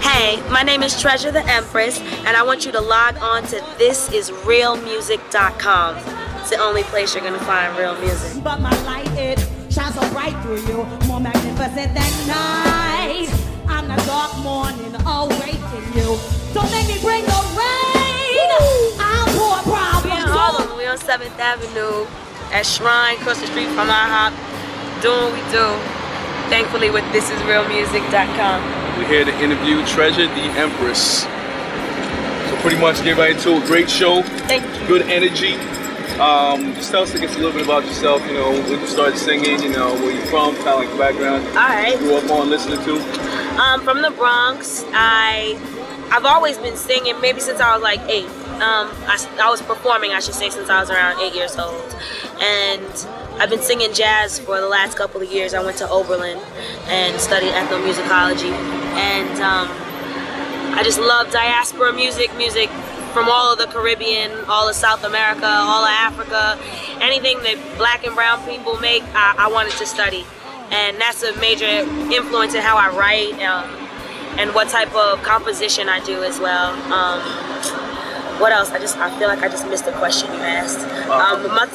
Hey, my name is TreZure the Empress, and I want you to log on to thisisrealmusic.com. It's the only place you're gonna find real music. But my light, it shines so bright through you, more magnificent than night. I'm the dark morning awakening you. Don't make me bring the rain. I'll pour problems. We in Harlem. We on 7th Avenue at Shrine, across the street from IHOP, doing what we do. Thankfully, with thisisrealmusic.com. We're here to interview TreZure the Empress. So pretty much get right into a great show. Thank you. Good energy. Just tell us a little bit about yourself, you know, when you started singing, you know, where you're from, kind of like the background. Alright. Grew up on listening to. From the Bronx. I've always been singing, maybe since I was like 8. I was performing, I should say, since I was around 8 years old. And I've been singing jazz for the last couple of years. I went to Oberlin and studied ethnomusicology. And I just love diaspora music from all of the Caribbean, all of South America, all of Africa. Anything that black and brown people make, I wanted to study. And that's a major influence in how I write and what type of composition I do as well. What else? I feel like I just missed the question you asked.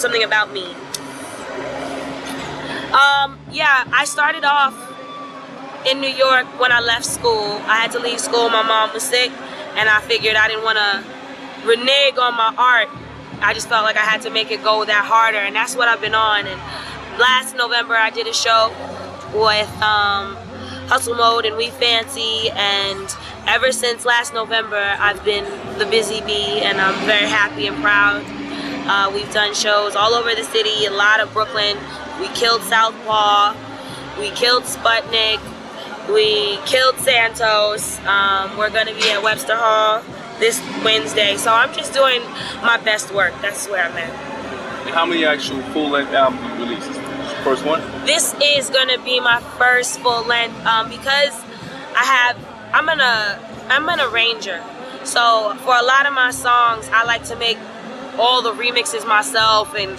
Something about me. Yeah, I started off in New York when I left school. I had to leave school, my mom was sick, and I figured I didn't want to renege on my art. I just felt like I had to make it go that harder, and that's what I've been on. And last November I did a show with Hustle Mode and We Fancy, and ever since last November I've been the busy bee, and I'm very happy and proud. We've done shows all over the city, a lot of Brooklyn. We killed Southpaw, we killed Sputnik, we killed Santos. We're gonna be at Webster Hall this Wednesday, so I'm just doing my best work. That's where I'm at. And how many actual full-length albums you released? This is the first one? This is gonna be my first full-length because I'm an arranger. So for a lot of my songs, I like to make all the remixes myself, and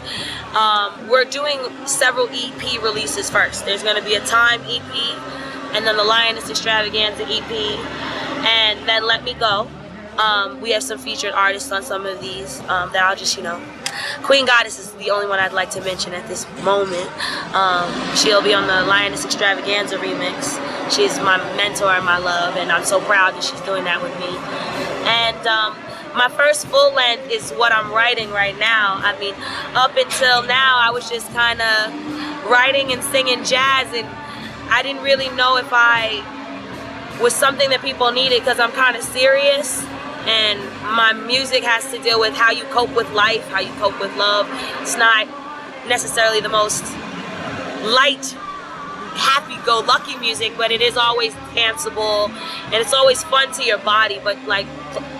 we're doing several EP releases first. There's going to be a Time EP, and then the Lioness Extravaganza EP, and then Let Me Go. We have some featured artists on some of these that I'll just, you know. Queen Goddess is the only one I'd like to mention at this moment. She'll be on the Lioness Extravaganza remix. She's my mentor and my love, and I'm so proud that she's doing that with me. And my first full length is what I'm writing right now. I mean, up until now, I was just kind of writing and singing jazz, and I didn't really know if I was something that people needed, because I'm kind of serious, and my music has to deal with how you cope with life, how you cope with love. It's not necessarily the most light, happy-go-lucky music, but it is always danceable, and it's always fun to your body, but like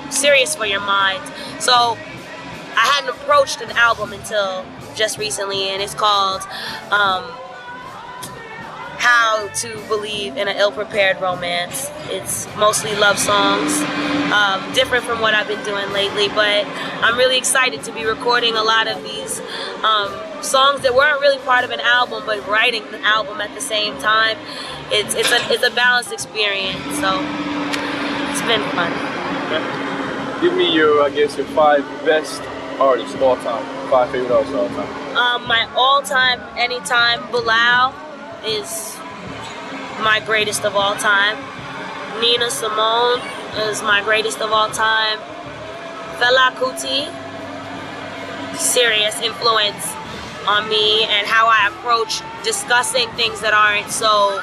serious for your mind. So I hadn't approached an album until just recently, and it's called How to Believe in an Ill-Prepared Romance. It's mostly love songs, different from what I've been doing lately, but I'm really excited to be recording a lot of these songs that weren't really part of an album, but writing the album at the same time. It's a balanced experience, so it's been fun. Okay. Give me your, I guess, your 5 best artists of all time. 5 favorite artists of all time. My all-time, anytime, Bilal is my greatest of all time. Nina Simone is my greatest of all time. Fela Kuti, serious influence on me and how I approach discussing things that aren't so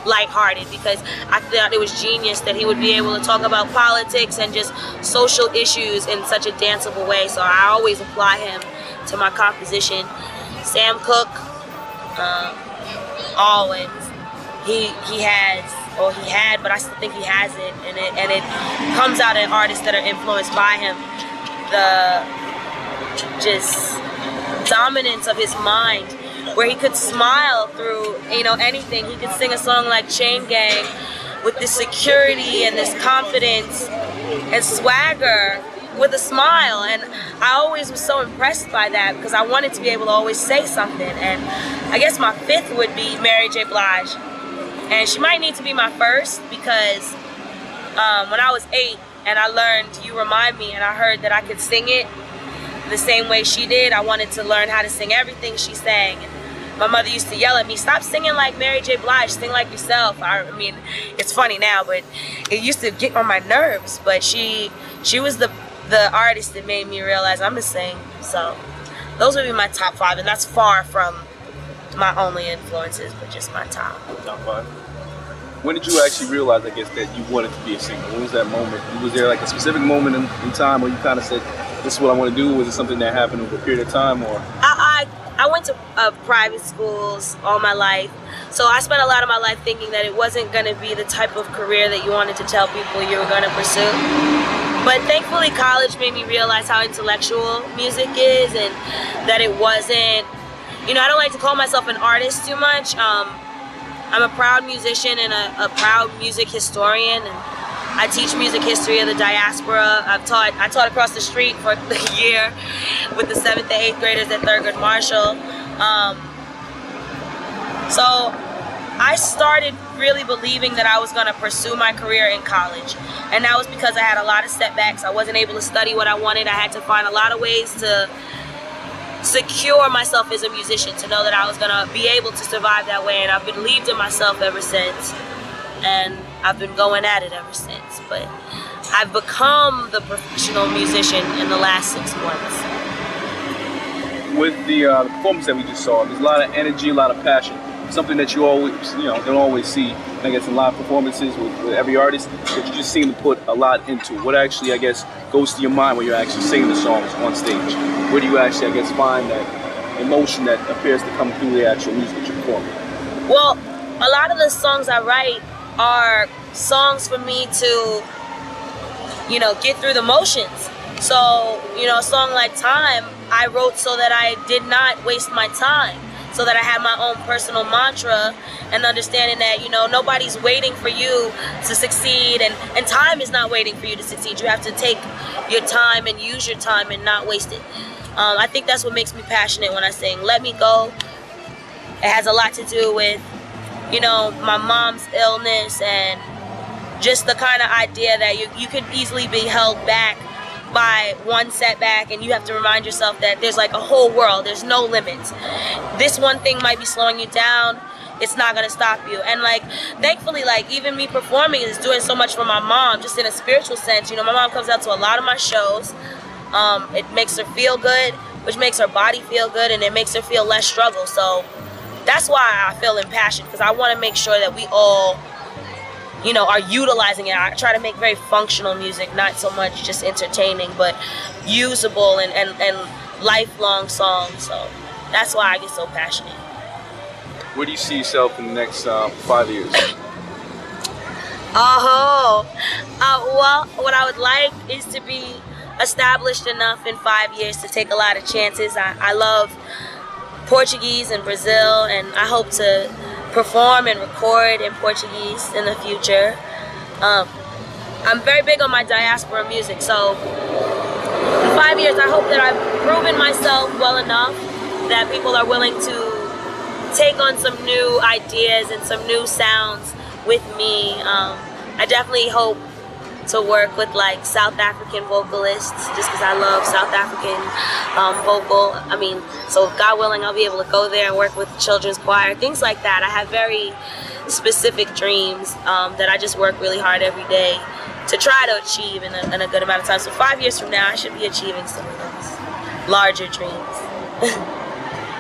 lighthearted, because I thought it was genius that he would be able to talk about politics and just social issues in such a danceable way. So I always apply him to my composition. Sam Cooke, always. He had, but I still think he has it, and it comes out in artists that are influenced by him. The just dominance of his mind, where he could smile through, you know, anything. He could sing a song like Chain Gang with this security and this confidence and swagger with a smile, and I always was so impressed by that because I wanted to be able to always say something. And I guess my fifth would be Mary J. Blige, and she might need to be my first because when I was 8 and I learned You Remind Me and I heard that I could sing it the same way she did, I wanted to learn how to sing everything she sang. My mother used to yell at me, stop singing like Mary J. Blige, sing like yourself. I mean, it's funny now, but it used to get on my nerves. But she was the artist that made me realize I'm gonna sing. So those would be my top 5, and that's far from my only influences, but just my top. Top 5. When did you actually realize, I guess, that you wanted to be a singer? When was that moment? Was there like a specific moment in time where you kind of said, this is what I want to do? Was it something that happened over a period of time, or? I went to private schools all my life, so I spent a lot of my life thinking that it wasn't going to be the type of career that you wanted to tell people you were going to pursue. But thankfully, college made me realize how intellectual music is, and that it wasn't, you know, I don't like to call myself an artist too much. I'm a proud musician and a proud music historian, and I teach music history of the diaspora. I taught across the street for a year with the 7th and 8th graders at Thurgood Marshall. So I started really believing that I was going to pursue my career in college. And that was because I had a lot of setbacks. I wasn't able to study what I wanted. I had to find a lot of ways to secure myself as a musician, to know that I was going to be able to survive that way. And I've believed in myself ever since. And I've been going at it ever since. But I've become the professional musician in the last 6 months. With the performance that we just saw, there's a lot of energy, a lot of passion. Something that you always, don't always see, I guess, in live performances with every artist, that you just seem to put a lot into. What actually, I guess, goes to your mind when you're actually singing the songs on stage? Where do you actually, I guess, find that emotion that appears to come through the actual music that you're performing? Well, a lot of the songs I write are songs for me to, get through the motions. So, a song like Time, I wrote so that I did not waste my time, so that I had my own personal mantra, and understanding that, nobody's waiting for you to succeed, and time is not waiting for you to succeed. You have to take your time and use your time and not waste it. I think that's what makes me passionate when I sing. Let Me Go. It has a lot to do with, my mom's illness, and just the kind of idea that you could easily be held back by one setback, and you have to remind yourself that there's like a whole world, there's no limits. This one thing might be slowing you down, it's not gonna stop you. And thankfully, even me performing is doing so much for my mom, just in a spiritual sense. My mom comes out to a lot of my shows. It makes her feel good, which makes her body feel good, and it makes her feel less struggle. So that's why I feel impassioned, because I want to make sure that we all are utilizing it. I try to make very functional music, not so much just entertaining, but usable and lifelong songs. So that's why I get so passionate. Where do you see yourself in the next 5 years? Well, what I would like is to be established enough in 5 years to take a lot of chances. I love Portuguese and Brazil, and I hope to perform and record in Portuguese in the future. I'm very big on my diaspora music, so in 5 years I hope that I've proven myself well enough that people are willing to take on some new ideas and some new sounds with me. I definitely hope to work with South African vocalists, just because I love South African vocal. So God willing, I'll be able to go there and work with the children's choir, things like that. I have very specific dreams that I just work really hard every day to try to achieve in a good amount of time. So 5 years from now, I should be achieving some of those larger dreams.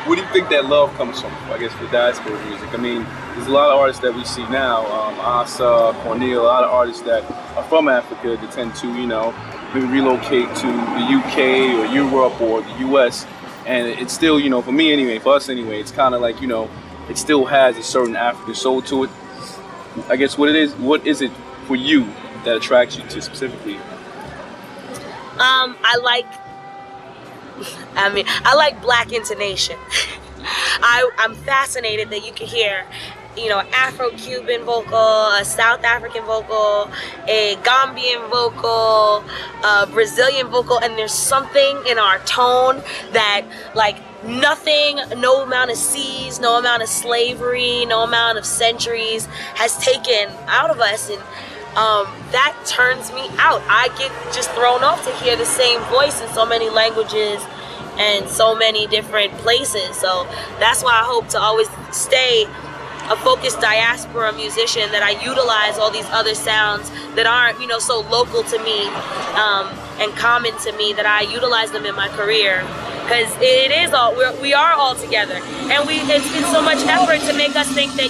Where do you think that love comes from, I guess, for diaspora music? There's a lot of artists that we see now, Asa, Cornel, a lot of artists that are from Africa that tend to, maybe relocate to the UK or Europe or the US. And it's still, for me anyway, for us anyway, it's kind of like, it still has a certain African soul to it. I guess what is it for you that attracts you to specifically? I like Black intonation. I'm fascinated that you can hear Afro-Cuban vocal, a South African vocal, a Gambian vocal, a Brazilian vocal, and there's something in our tone that, like, nothing, no amount of seas, no amount of slavery, no amount of centuries has taken out of us, and that turns me out. I get just thrown off to hear the same voice in so many languages and so many different places. So that's why I hope to always stay a focused diaspora musician, that I utilize all these other sounds that aren't, so local to me and common to me, that I utilize them in my career, because it is we are all together, and it's been so much effort to make us think that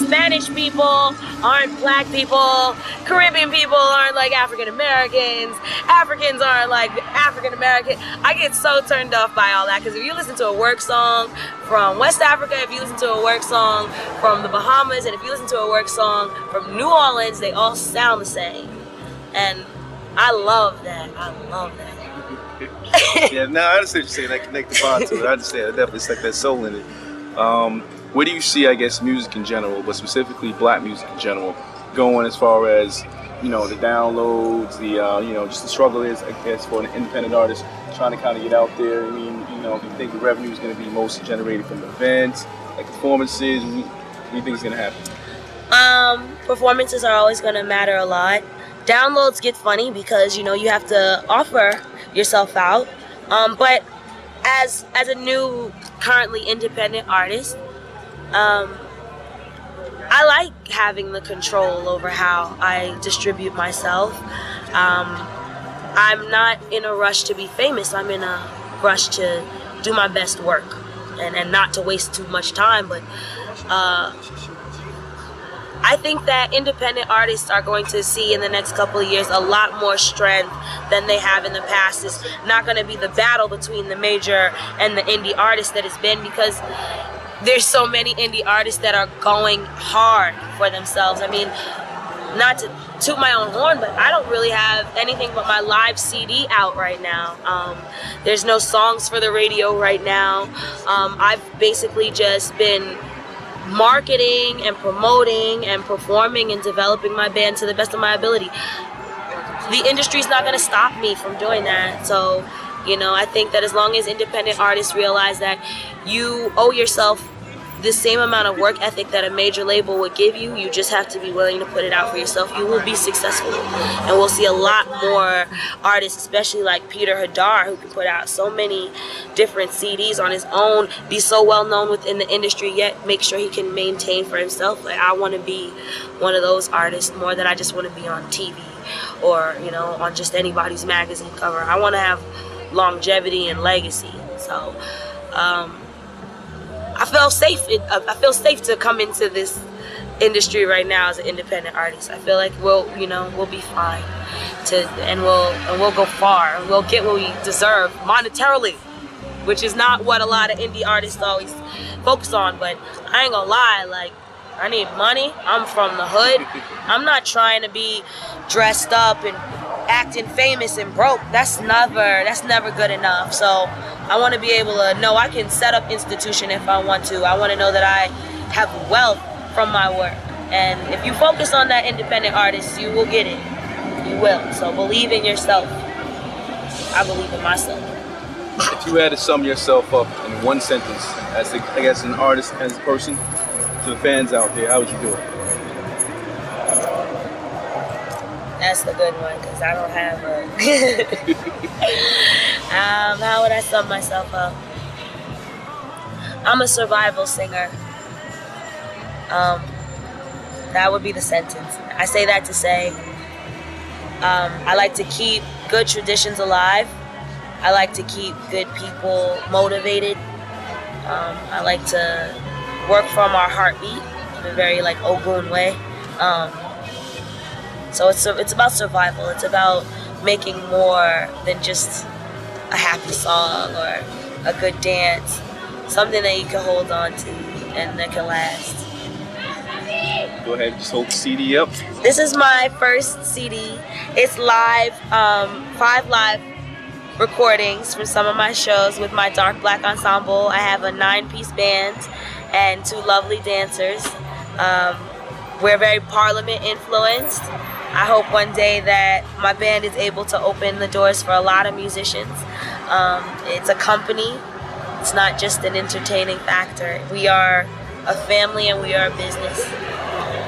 Spanish people aren't black people, Caribbean people aren't like African Americans, Africans aren't like African American. I get so turned off by all that, because if you listen to a work song from West Africa, if you listen to a work song from the Bahamas, and if you listen to a work song from New Orleans, they all sound the same. And I love that. Yeah, no, I understand what you're saying. I connect the bond to it. I understand. I definitely stuck that soul in it. Where do you see, I guess, music in general, but specifically black music in general, going as far as, the downloads, the, just the struggle is, I guess, for an independent artist trying to kind of get out there? I mean, if you think the revenue is going to be mostly generated from events, like performances, what do you think is going to happen? Performances are always going to matter a lot. Downloads get funny because, you have to offer yourself out. But as a new, currently independent artist, I like having the control over how I distribute myself. I'm not in a rush to be famous. I'm in a rush to do my best work and not to waste too much time. But I think that independent artists are going to see in the next couple of years a lot more strength than they have in the past. It's not going to be the battle between the major and the indie artists that it's been, because there's so many indie artists that are going hard for themselves. I mean, not to toot my own horn, but I don't really have anything but my live CD out right now. There's no songs for the radio right now. I've basically just been marketing and promoting and performing and developing my band to the best of my ability. The industry's not going to stop me from doing that. So, I think that as long as independent artists realize that you owe yourself the same amount of work ethic that a major label would give you, you just have to be willing to put it out for yourself, you will be successful. And we'll see a lot more artists, especially like Peter Hadar, who can put out so many different CDs on his own, be so well known within the industry, yet make sure he can maintain for himself. Like, I want to be one of those artists more than I just want to be on TV or, on just anybody's magazine cover. I want to have longevity and legacy. So, I feel safe to come into this industry right now as an independent artist. I feel like we'll be fine, and we'll go far, and we'll get what we deserve monetarily, which is not what a lot of indie artists always focus on. But I ain't gonna lie, like, I need money. I'm from the hood. I'm not trying to be dressed up and acting famous and broke. That's never good enough. So I want to be able to know I can set up institution if I want to. I want to know that I have wealth from my work. And if you focus on that independent artist, you will get it. You will. So believe in yourself. I believe in myself. If you had to sum yourself up in one sentence as, I guess, an artist, as a person, to the fans out there, how would you do it? That's the good one, because I don't have a... how would I sum myself up? I'm a survival singer. That would be the sentence. I say that to say I like to keep good traditions alive. I like to keep good people motivated. I like to work from our heartbeat in a very Ogun way. So it's about survival. It's about making more than just a happy song or a good dance. Something that you can hold on to and that can last. Go ahead, just hold the CD up. This is my first CD. It's live, 5 live recordings from some of my shows with my Dark Black Ensemble. I have a 9-piece band and 2 lovely dancers. We're very Parliament influenced. I hope one day that my band is able to open the doors for a lot of musicians. It's a company. It's not just an entertaining factor. We are a family and we are a business.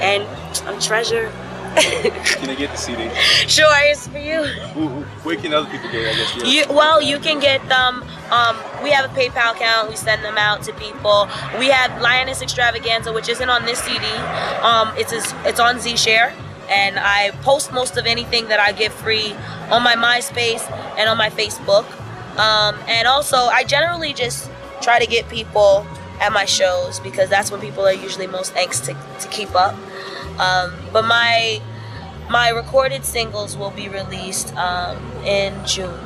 And I'm TreZure. Can I get the CD? Sure, it's for you. Where can other people get it, I guess? Well, you can get them. We have a PayPal account. We send them out to people. We have Lioness Extravaganza, which isn't on this CD. It's on ZShare, and I post most of anything that I give free on my MySpace and on my Facebook. And also, I generally just try to get people at my shows because that's when people are usually most anxious to keep up. But my recorded singles will be released in June,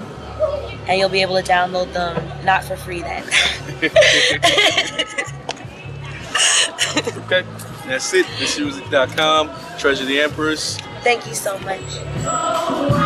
and you'll be able to download them not for free then. Okay, that's it. ThisMusic.com. TreZure the Empress. Thank you so much.